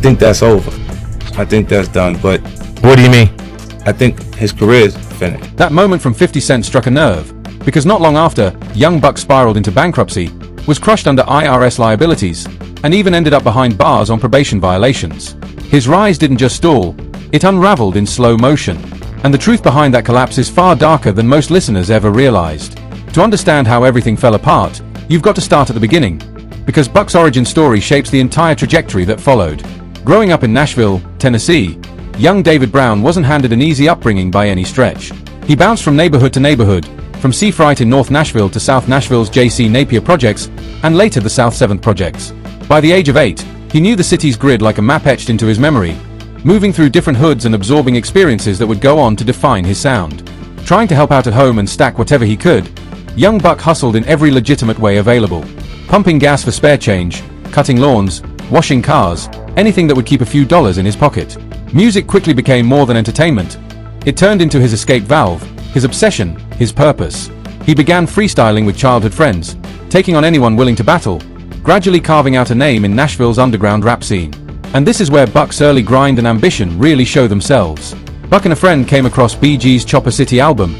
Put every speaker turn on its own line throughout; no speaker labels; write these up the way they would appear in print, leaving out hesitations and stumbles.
think that's over. I think that's done, but
What do you mean?
I think his career is finished.
That moment from 50 Cent struck a nerve, because not long after, young Buck spiraled into bankruptcy, was crushed under IRS liabilities, and even ended up behind bars on probation violations. His rise didn't just stall, it unraveled in slow motion. And the truth behind that collapse is far darker than most listeners ever realized. To understand how everything fell apart, you've got to start at the beginning, because Buck's origin story shapes the entire trajectory that followed. Growing up in Nashville, Tennessee, young David Brown wasn't handed an easy upbringing by any stretch. He bounced from neighborhood to neighborhood, from Seafright in North Nashville to South Nashville's J.C. Napier projects, and later the South 7th projects. By the age of 8, he knew the city's grid like a map etched into his memory, moving through different hoods and absorbing experiences that would go on to define his sound. Trying to help out at home and stack whatever he could, young Buck hustled in every legitimate way available. Pumping gas for spare change, cutting lawns, washing cars, anything that would keep a few dollars in his pocket. Music quickly became more than entertainment. It turned into his escape valve, his obsession, his purpose. He began freestyling with childhood friends, taking on anyone willing to battle, gradually carving out a name in Nashville's underground rap scene. And this is where Buck's early grind and ambition really show themselves. Buck and a friend came across BG's Chopper City album,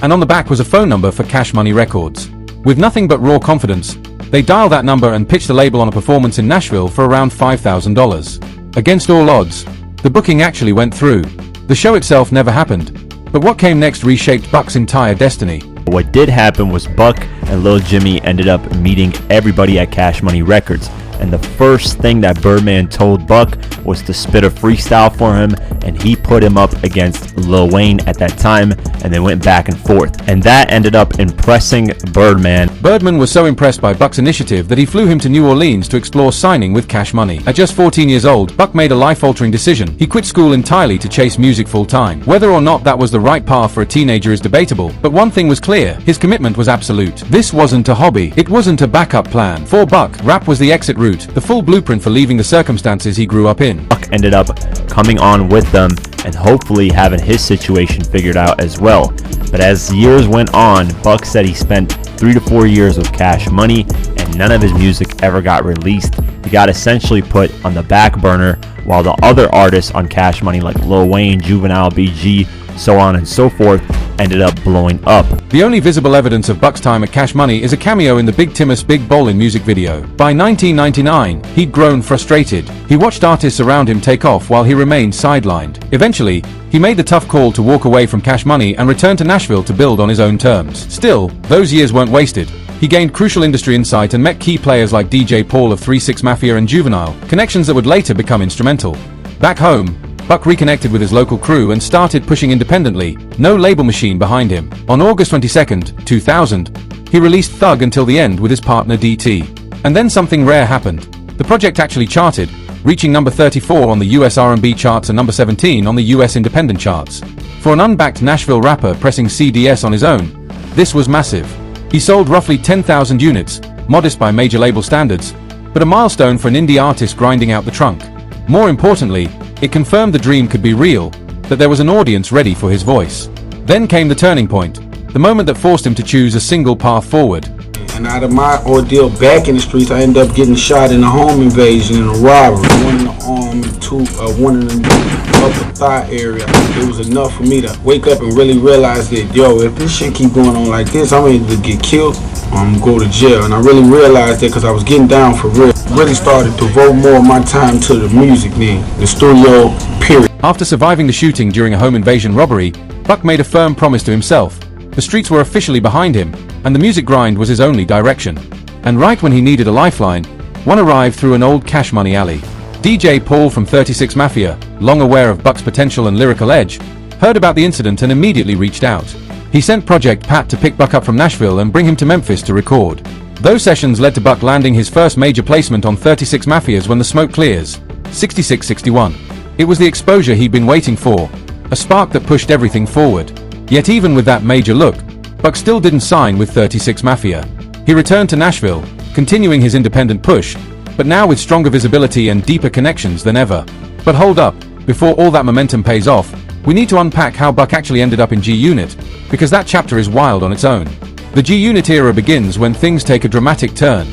and on the back was a phone number for Cash Money Records. With nothing but raw confidence, they dialed that number and pitched the label on a performance in Nashville for around $5,000. Against all odds, the booking actually went through. The show itself never happened, but what came next reshaped Buck's entire destiny.
What did happen was Buck and Lil Jimmy ended up meeting everybody at Cash Money Records, and the first thing that Birdman told Buck was to spit a freestyle for him, and he put him up against Lil Wayne at that time, and they went back and forth, and that ended up impressing Birdman.
Birdman was so impressed by Buck's initiative that he flew him to New Orleans to explore signing with Cash Money. At just 14 years old, Buck made a life-altering decision. He quit school entirely to chase music full-time. Whether or not that was the right path for a teenager is debatable, but one thing was clear: his commitment was absolute. This wasn't a hobby. It wasn't a backup plan. For Buck, rap was the exit route, the full blueprint for leaving the circumstances he grew up in.
Buck ended up coming on with them and hopefully having his situation figured out as well. But as years went on, Buck said he spent 3 to 4 years with Cash Money and none of his music ever got released. He got essentially put on the back burner while the other artists on Cash Money like Lil Wayne, Juvenile, BG, so on and so forth, ended up blowing up.
The only visible evidence of Buck's time at Cash Money is a cameo in the Big Timmus Big Bowlin' music video. By 1999, he'd grown frustrated. He watched artists around him take off while he remained sidelined. Eventually, he made the tough call to walk away from Cash Money and return to Nashville to build on his own terms. Still, those years weren't wasted. He gained crucial industry insight and met key players like DJ Paul of 3 6 Mafia and Juvenile, connections that would later become instrumental. Back home, Buck reconnected with his local crew and started pushing independently, no label machine behind him. On August 22, 2000, he released Thug Until the End with his partner DT. And then something rare happened. The project actually charted, reaching number 34 on the US R&B charts and number 17 on the US independent charts. For an unbacked Nashville rapper pressing CDS on his own, this was massive. He sold roughly 10,000 units, modest by major label standards, but a milestone for an indie artist grinding out the trunk. More importantly, it confirmed the dream could be real, that there was an audience ready for his voice. Then came the turning point, the moment that forced him to choose a single path forward.
And out of my ordeal back in the streets, I ended up getting shot in a home invasion and a robbery. One in the arm and one in the upper thigh area. It was enough for me to wake up and really realize that, yo, if this shit keep going on like this, I'm either get killed or I'm gonna go to jail. And I really realized that because I was getting down for real. Really started to devote more of my time to the music then, the studio, period.
After surviving the shooting during a home invasion robbery, Buck made a firm promise to himself. The streets were officially behind him, and the music grind was his only direction. And right when he needed a lifeline, one arrived through an old Cash Money alley. DJ Paul from 36 Mafia, long aware of Buck's potential and lyrical edge, heard about the incident and immediately reached out. He sent Project Pat to pick Buck up from Nashville and bring him to Memphis to record. Those sessions led to Buck landing his first major placement on 36 Mafia's When the Smoke Clears, 66-61. It was the exposure he'd been waiting for, a spark that pushed everything forward. Yet even with that major look, Buck still didn't sign with 36 Mafia. He returned to Nashville, continuing his independent push, but now with stronger visibility and deeper connections than ever. But hold up, before all that momentum pays off, we need to unpack how Buck actually ended up in G-Unit, because that chapter is wild on its own. The G-Unit era begins when things take a dramatic turn.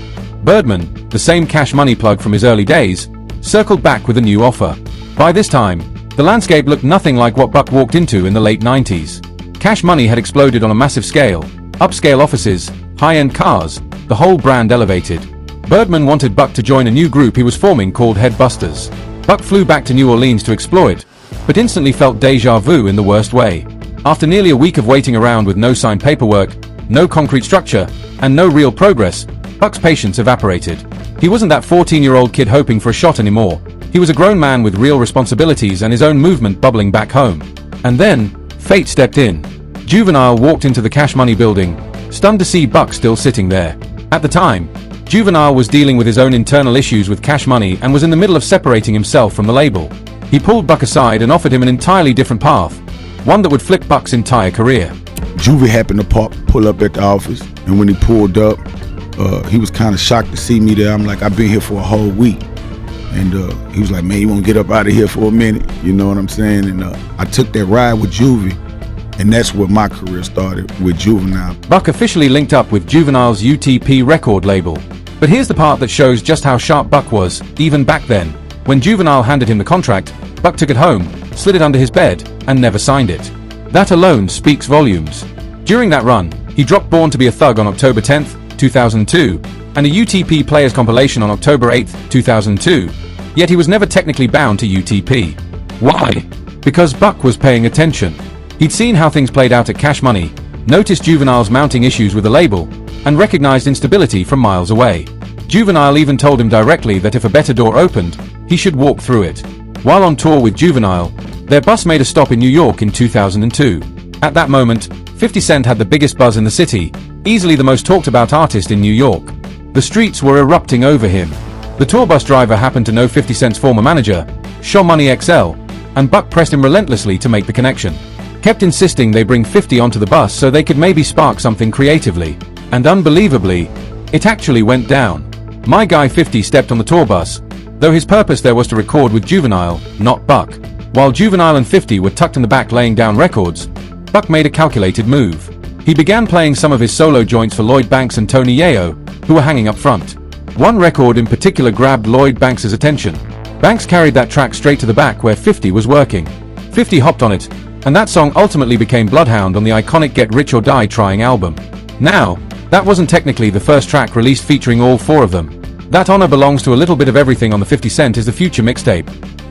Birdman, the same Cash Money plug from his early days, circled back with a new offer. By this time, the landscape looked nothing like what Buck walked into in the late 90s. Cash Money had exploded on a massive scale, upscale offices, high-end cars, the whole brand elevated. Birdman wanted Buck to join a new group he was forming called Headbusters. Buck flew back to New Orleans to explore it, but instantly felt deja vu in the worst way. After nearly a week of waiting around with no signed paperwork, no concrete structure, and no real progress, Buck's patience evaporated. He wasn't that 14-year-old kid hoping for a shot anymore. He was a grown man with real responsibilities and his own movement bubbling back home. And then, fate stepped in. Juvenile walked into the Cash Money building, stunned to see Buck still sitting there. At the time, Juvenile was dealing with his own internal issues with Cash Money and was in the middle of separating himself from the label. He pulled Buck aside and offered him an entirely different path, one that would flip Buck's entire career.
Juvie happened to pull up at the office, and when he pulled up, he was kind of shocked to see me there. I'm like, I've been here for a whole week. And he was like, man, you want to get up out of here for a minute? You know what I'm saying? And I took that ride with Juvie, and that's where my career started, with Juvenile.
Buck officially linked up with Juvenile's UTP record label. But here's the part that shows just how sharp Buck was, even back then. When Juvenile handed him the contract, Buck took it home, slid it under his bed, and never signed it. That alone speaks volumes. During that run, he dropped Born to be a Thug on October 10th, 2002, and a UTP Players compilation on October 8th, 2002. Yet he was never technically bound to UTP. Why? Because Buck was paying attention. He'd seen how things played out at Cash Money, noticed Juvenile's mounting issues with the label, and recognized instability from miles away. Juvenile even told him directly that if a better door opened, he should walk through it. While on tour with Juvenile, their bus made a stop in New York in 2002. At that moment, 50 Cent had the biggest buzz in the city, easily the most talked about artist in New York. The streets were erupting over him. The tour bus driver happened to know 50 Cent's former manager, Show Money XL, and Buck pressed him relentlessly to make the connection. Kept insisting they bring 50 onto the bus so they could maybe spark something creatively. And unbelievably, it actually went down. My guy 50 stepped on the tour bus, though his purpose there was to record with Juvenile, not Buck. While Juvenile and 50 were tucked in the back laying down records, Buck made a calculated move. He began playing some of his solo joints for Lloyd Banks and Tony Yayo, who were hanging up front. One record in particular grabbed Lloyd Banks' attention. Banks carried that track straight to the back where 50 was working. 50 hopped on it, and that song ultimately became Bloodhound on the iconic Get Rich or Die Trying album. Now, that wasn't technically the first track released featuring all four of them. That honor belongs to a little bit of everything on the 50 Cent is the Future mixtape.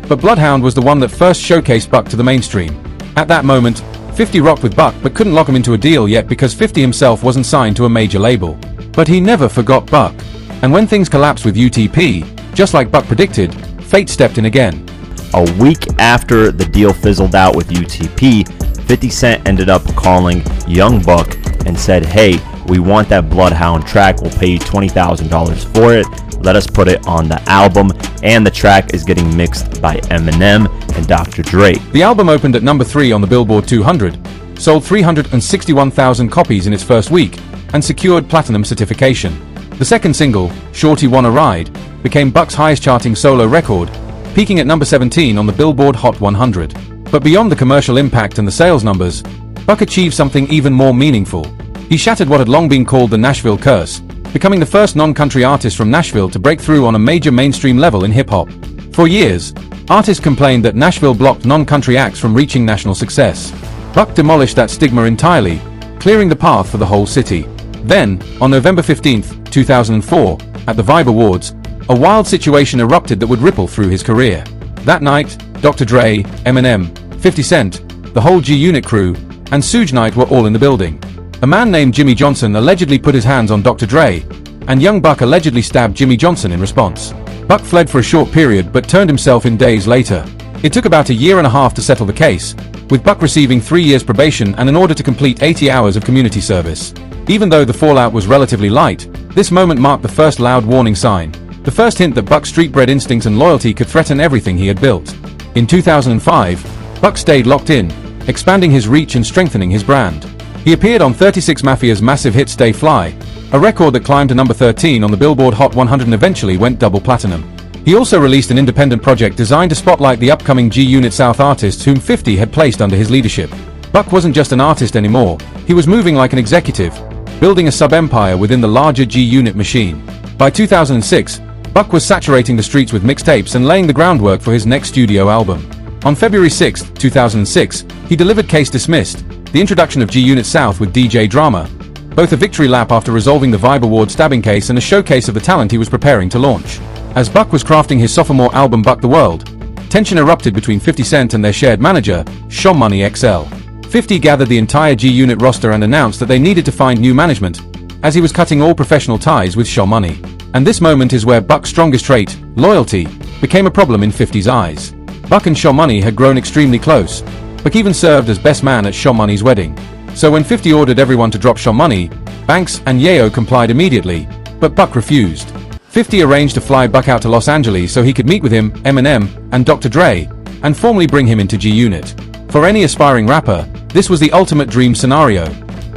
But Bloodhound was the one that first showcased Buck to the mainstream. At that moment, 50 rocked with Buck but couldn't lock him into a deal yet because 50 himself wasn't signed to a major label. But he never forgot Buck. And when things collapsed with UTP, just like Buck predicted, fate stepped in again.
A week after the deal fizzled out with UTP, 50 Cent ended up calling Young Buck and said, hey, we want that Bloodhound track, we'll pay you $20,000 for it, let us put it on the album, and the track is getting mixed by Eminem and Dr. Dre.
The album opened at number 3 on the Billboard 200, sold 361,000 copies in its first week, and secured platinum certification. The second single, Shorty Wanna Ride, became Buck's highest charting solo record, peaking at number 17 on the Billboard Hot 100. But beyond the commercial impact and the sales numbers, Buck achieved something even more meaningful. He shattered what had long been called the Nashville curse, becoming the first non-country artist from Nashville to break through on a major mainstream level in hip-hop. For years, artists complained that Nashville blocked non-country acts from reaching national success. Buck demolished that stigma entirely, clearing the path for the whole city. Then, on November 15, 2004, at the Vibe Awards, a wild situation erupted that would ripple through his career. That night, Dr. Dre, Eminem, 50 Cent, the whole G-Unit crew, and Suge Knight were all in the building. A man named Jimmy Johnson allegedly put his hands on Dr. Dre, and Young Buck allegedly stabbed Jimmy Johnson in response. Buck fled for a short period but turned himself in days later. It took about a year and a half to settle the case, with Buck receiving 3 years probation and an order to complete 80 hours of community service. Even though the fallout was relatively light, this moment marked the first loud warning sign, the first hint that Buck's street-bred instincts and loyalty could threaten everything he had built. In 2005, Buck stayed locked in, expanding his reach and strengthening his brand. He appeared on 36 Mafia's massive hit Stay Fly, a record that climbed to number 13 on the Billboard Hot 100 and eventually went double platinum. He also released an independent project designed to spotlight the upcoming G-Unit South artists whom 50 had placed under his leadership. Buck wasn't just an artist anymore, he was moving like an executive, building a sub-empire within the larger G-Unit machine. By 2006, Buck was saturating the streets with mixtapes and laying the groundwork for his next studio album. On February 6, 2006, he delivered Case Dismissed, the introduction of G-Unit South with DJ Drama, both a victory lap after resolving the Vibe Award stabbing case and a showcase of the talent he was preparing to launch. As Buck was crafting his sophomore album Buck the World, tension erupted between 50 Cent and their shared manager, Sean Money XL. 50 gathered the entire G-Unit roster and announced that they needed to find new management, as he was cutting all professional ties with Sean Money. And this moment is where Buck's strongest trait, loyalty, became a problem in 50's eyes. Buck and Sean Money had grown extremely close. Buck even served as best man at Sean Money's wedding. So when 50 ordered everyone to drop Sean Money, Banks and Yayo complied immediately, but Buck refused. 50 arranged to fly Buck out to Los Angeles so he could meet with him, Eminem, and Dr. Dre, and formally bring him into G-Unit. For any aspiring rapper, this was the ultimate dream scenario,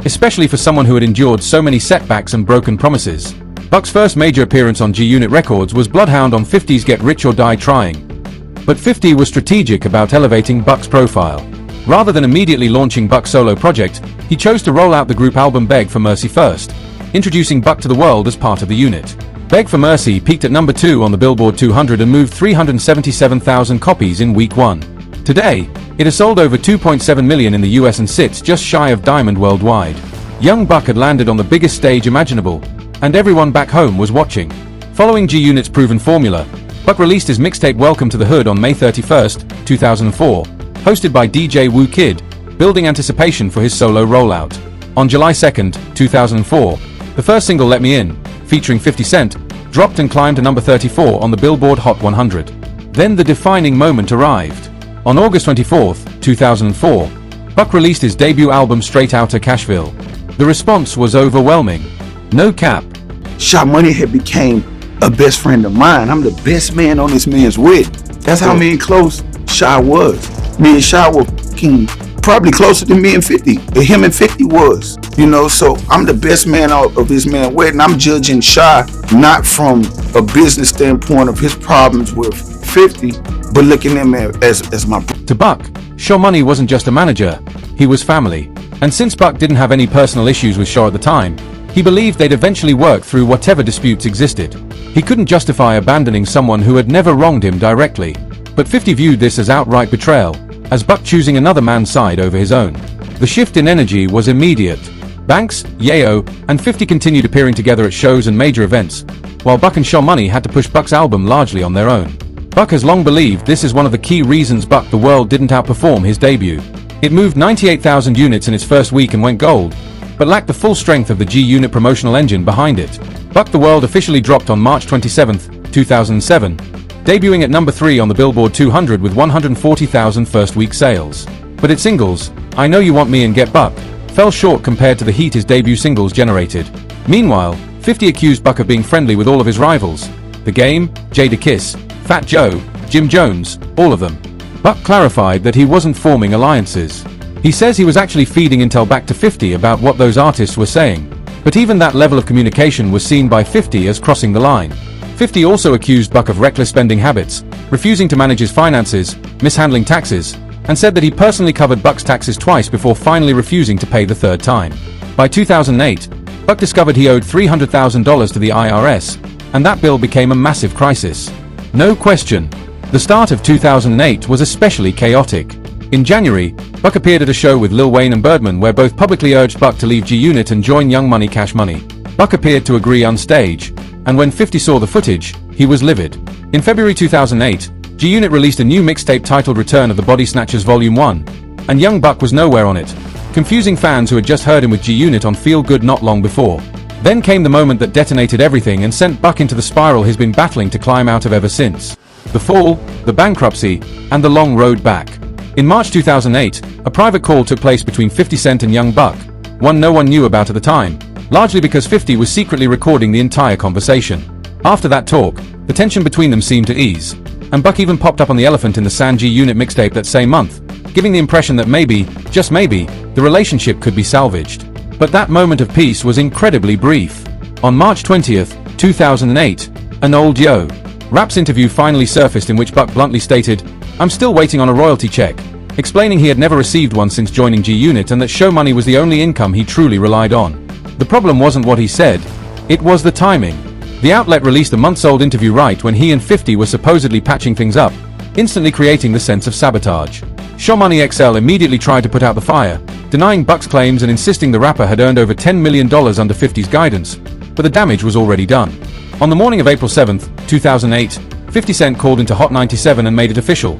especially for someone who had endured so many setbacks and broken promises. Buck's first major appearance on G-Unit Records was Bloodhound on 50's Get Rich or Die Trying. But 50 was strategic about elevating Buck's profile. Rather than immediately launching Buck's solo project, he chose to roll out the group album Beg for Mercy first, introducing Buck to the world as part of the unit. Beg for Mercy peaked at number 2 on the Billboard 200 and moved 377,000 copies in week 1. Today, it has sold over 2.7 million in the US and sits just shy of Diamond worldwide. Young Buck had landed on the biggest stage imaginable, and everyone back home was watching. Following G-Unit's proven formula, Buck released his mixtape Welcome to the Hood on May 31, 2004, hosted by DJ Woo Kid, building anticipation for his solo rollout. On July 2, 2004, the first single Let Me In, featuring 50 Cent, dropped and climbed to number 34 on the Billboard Hot 100. Then the defining moment arrived. On August 24, 2004, Buck released his debut album Straight Outta Cashville. The response was overwhelming. No cap.
Sean Money had became a best friend of mine. I'm the best man on this man's wedding. That's how me and close Shy was. Me and Shy were probably closer than me and 50. Him and 50 was. So I'm the best man out of this man's wedding. I'm judging Shy not from a business standpoint of his problems with 50, but looking at him as my brother.
To Buck, Sean Money wasn't just a manager, he was family. And since Buck didn't have any personal issues with Shaw at the time, he believed they'd eventually work through whatever disputes existed. He couldn't justify abandoning someone who had never wronged him directly. But 50 viewed this as outright betrayal, as Buck choosing another man's side over his own. The shift in energy was immediate. Banks, Yayo, and 50 continued appearing together at shows and major events, while Buck and Sean Money had to push Buck's album largely on their own. Buck has long believed this is one of the key reasons Buck the World didn't outperform his debut. It moved 98,000 units in its first week and went gold, but lacked the full strength of the G-Unit promotional engine behind it. Buck the World officially dropped on March 27, 2007, debuting at number 3 on the Billboard 200 with 140,000 first-week sales. But its singles, I Know You Want Me and Get Buck, fell short compared to the heat his debut singles generated. Meanwhile, 50 accused Buck of being friendly with all of his rivals. The Game, Jadakiss, Fat Joe, Jim Jones, all of them. Buck clarified that he wasn't forming alliances. He says he was actually feeding intel back to 50 about what those artists were saying. But even that level of communication was seen by 50 as crossing the line. 50 also accused Buck of reckless spending habits, refusing to manage his finances, mishandling taxes, and said that he personally covered Buck's taxes twice before finally refusing to pay the third time. By 2008, Buck discovered he owed $300,000 to the IRS, and that bill became a massive crisis. No question, the start of 2008 was especially chaotic. In January, Buck appeared at a show with Lil Wayne and Birdman where both publicly urged Buck to leave G-Unit and join Young Money Cash Money. Buck appeared to agree on stage, and when 50 saw the footage, he was livid. In February 2008, G-Unit released a new mixtape titled Return of the Body Snatchers Volume 1, and Young Buck was nowhere on it, confusing fans who had just heard him with G-Unit on Feel Good not long before. Then came the moment that detonated everything and sent Buck into the spiral he's been battling to climb out of ever since. The fall, the bankruptcy, and the long road back. In March 2008, a private call took place between 50 Cent and Young Buck, one no one knew about at the time, largely because 50 was secretly recording the entire conversation. After that talk, the tension between them seemed to ease, and Buck even popped up on the Elephant in the Sand G-Unit mixtape that same month, giving the impression that maybe, just maybe, the relationship could be salvaged. But that moment of peace was incredibly brief. On March 20th, 2008, an Old Yo Rap's interview finally surfaced in which Buck bluntly stated, "I'm still waiting on a royalty check," explaining he had never received one since joining G-Unit and that show money was the only income he truly relied on. The problem wasn't what he said, it was the timing. The outlet released a months-old interview right when he and 50 were supposedly patching things up, instantly creating the sense of sabotage. Show Money XL immediately tried to put out the fire, denying Buck's claims and insisting the rapper had earned over $10 million under 50's guidance, but the damage was already done. On the morning of April 7, 2008, 50 Cent called into Hot 97 and made it official.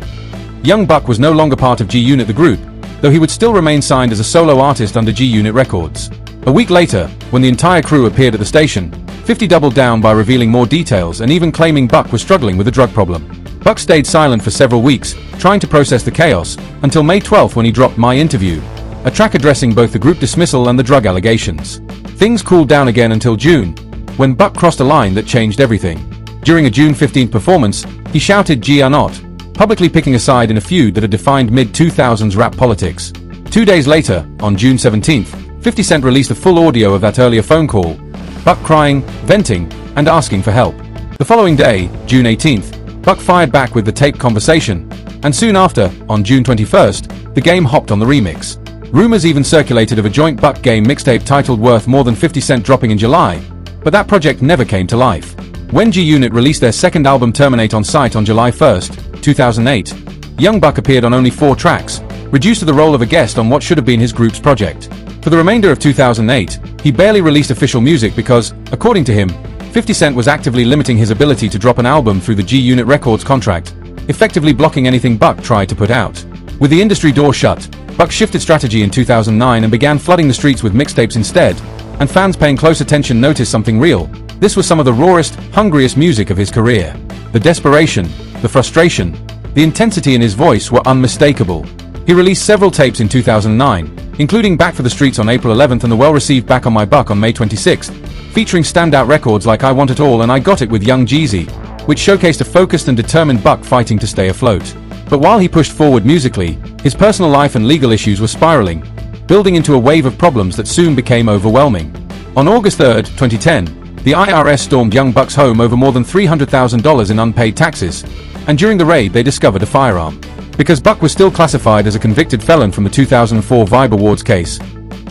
Young Buck was no longer part of G-Unit the group, though he would still remain signed as a solo artist under G-Unit Records. A week later, when the entire crew appeared at the station, 50 doubled down by revealing more details and even claiming Buck was struggling with a drug problem. Buck stayed silent for several weeks, trying to process the chaos, until May 12 when he dropped My Interview, a track addressing both the group dismissal and the drug allegations. Things cooled down again until June, when Buck crossed a line that changed everything. During a June 15 performance, he shouted "G or not," publicly picking a side in a feud that had defined mid-2000s rap politics. 2 days later, on June 17, 50 Cent released a full audio of that earlier phone call, Buck crying, venting, and asking for help. The following day, June 18th, Buck fired back with the taped conversation, and soon after, on June 21st, the Game hopped on the remix. Rumors even circulated of a joint Buck Game mixtape titled Worth More Than 50 Cent dropping in July, but that project never came to life. When G-Unit released their second album Terminate on Sight on July 1st, 2008, Young Buck appeared on only 4 tracks, reduced to the role of a guest on what should have been his group's project. For the remainder of 2008, he barely released official music because, according to him, 50 Cent was actively limiting his ability to drop an album through the G-Unit Records contract, effectively blocking anything Buck tried to put out. With the industry door shut, Buck shifted strategy in 2009 and began flooding the streets with mixtapes instead, and fans paying close attention noticed something real. This was some of the rawest, hungriest music of his career. The desperation, the frustration, the intensity in his voice were unmistakable. He released several tapes in 2009, including Back for the Streets on April 11th and the well-received Back on My Buck on May 26th, featuring standout records like I Want It All and I Got It with Young Jeezy, which showcased a focused and determined Buck fighting to stay afloat. But while he pushed forward musically, his personal life and legal issues were spiraling, building into a wave of problems that soon became overwhelming. On August 3, 2010, the IRS stormed Young Buck's home over more than $300,000 in unpaid taxes, and during the raid they discovered a firearm. Because Buck was still classified as a convicted felon from the 2004 Vibe Awards case,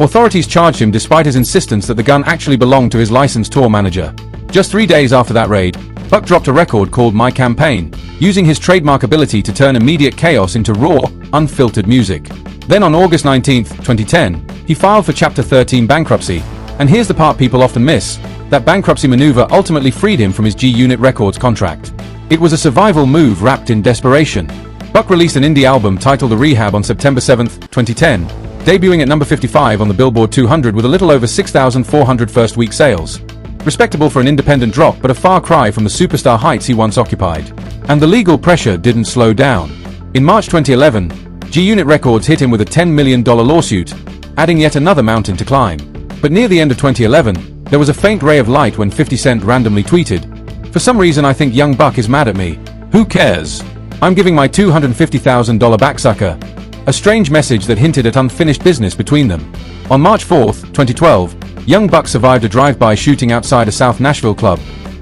authorities charged him despite his insistence that the gun actually belonged to his licensed tour manager. Just 3 days after that raid, Buck dropped a record called My Campaign, using his trademark ability to turn immediate chaos into raw, unfiltered music. Then on August 19, 2010, he filed for Chapter 13 bankruptcy, and here's the part people often miss. That bankruptcy maneuver ultimately freed him from his G-Unit Records contract. It was a survival move wrapped in desperation. Buck released an indie album titled The Rehab on September 7, 2010, debuting at number 55 on the Billboard 200 with a little over 6,400 first-week sales. Respectable for an independent drop, but a far cry from the superstar heights he once occupied. And the legal pressure didn't slow down. In March 2011, G-Unit Records hit him with a $10 million lawsuit, adding yet another mountain to climb. But near the end of 2011, there was a faint ray of light when 50 Cent randomly tweeted, "For some reason I think Young Buck is mad at me. Who cares? I'm giving my $250,000 back, sucker." A strange message that hinted at unfinished business between them. On March 4, 2012, Young Buck survived a drive-by shooting outside a South Nashville club,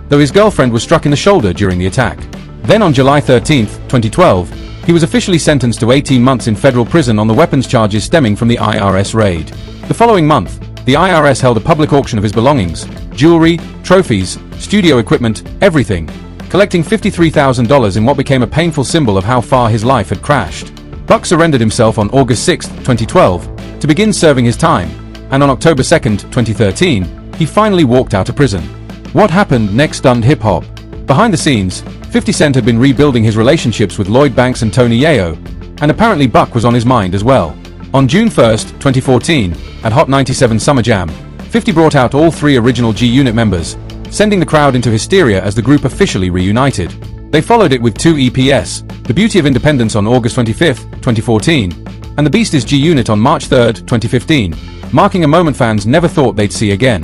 though his girlfriend was struck in the shoulder during the attack. Then on July 13, 2012, he was officially sentenced to 18 months in federal prison on the weapons charges stemming from the IRS raid. The following month, the IRS held a public auction of his belongings, jewelry, trophies, studio equipment, everything, collecting $53,000 in what became a painful symbol of how far his life had crashed. Buck surrendered himself on August 6, 2012, to begin serving his time, and on October 2, 2013, he finally walked out of prison. What happened next stunned hip-hop. Behind the scenes, 50 Cent had been rebuilding his relationships with Lloyd Banks and Tony Yayo, and apparently Buck was on his mind as well. On June 1, 2014, at Hot 97 Summer Jam, 50 brought out all 3 original G-Unit members, sending the crowd into hysteria as the group officially reunited. They followed it with 2 EPs, The Beauty of Independence on August 25, 2014, and The Beast is G-Unit on March 3, 2015, marking a moment fans never thought they'd see again.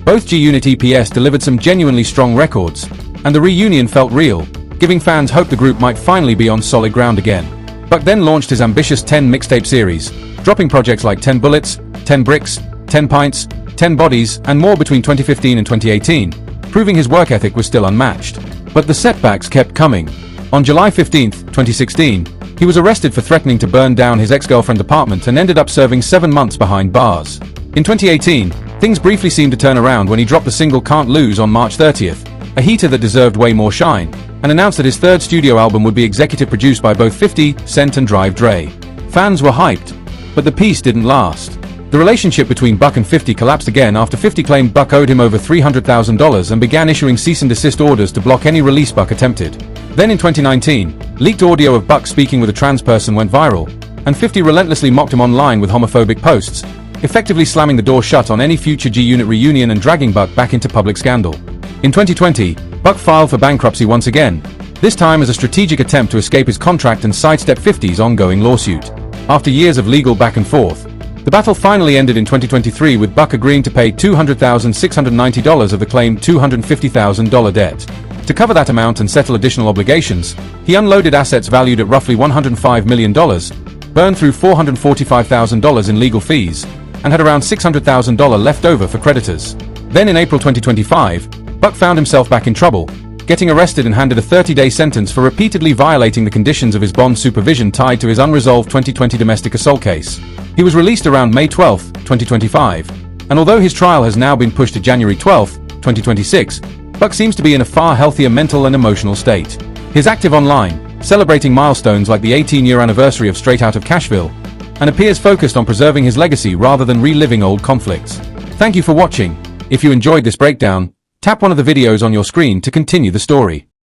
Both G-Unit EPs delivered some genuinely strong records, and the reunion felt real, giving fans hope the group might finally be on solid ground again. Buck then launched his ambitious 10 mixtape series, dropping projects like 10 Bullets, 10 Bricks, 10 Pints, 10 Bodies, and more between 2015 and 2018, proving his work ethic was still unmatched. But the setbacks kept coming. On July 15, 2016, he was arrested for threatening to burn down his ex-girlfriend's apartment and ended up serving 7 months behind bars. In 2018, things briefly seemed to turn around when he dropped the single Can't Lose on March 30th, a heater that deserved way more shine, and announced that his third studio album would be executive produced by both 50 Cent and Drive Dre. Fans were hyped, but the peace didn't last. The relationship between Buck and 50 collapsed again after 50 claimed Buck owed him over $300,000 and began issuing cease and desist orders to block any release Buck attempted. Then in 2019, leaked audio of Buck speaking with a trans person went viral, and 50 relentlessly mocked him online with homophobic posts, effectively slamming the door shut on any future G-Unit reunion and dragging Buck back into public scandal. In 2020, Buck filed for bankruptcy once again, this time as a strategic attempt to escape his contract and sidestep 50's ongoing lawsuit. After years of legal back and forth, the battle finally ended in 2023 with Buck agreeing to pay $200,690 of the claimed $250,000 debt. To cover that amount and settle additional obligations, he unloaded assets valued at roughly $105 million, burned through $445,000 in legal fees, and had around $600,000 left over for creditors. Then in April 2025, Buck found himself back in trouble, getting arrested and handed a 30-day sentence for repeatedly violating the conditions of his bond supervision tied to his unresolved 2020 domestic assault case. He was released around May 12, 2025, and although his trial has now been pushed to January 12, 2026, Buck seems to be in a far healthier mental and emotional state. He's active online, celebrating milestones like the 18-year anniversary of Straight Outta Cashville, and appears focused on preserving his legacy rather than reliving old conflicts. Thank you for watching. If you enjoyed this breakdown, tap one of the videos on your screen to continue the story.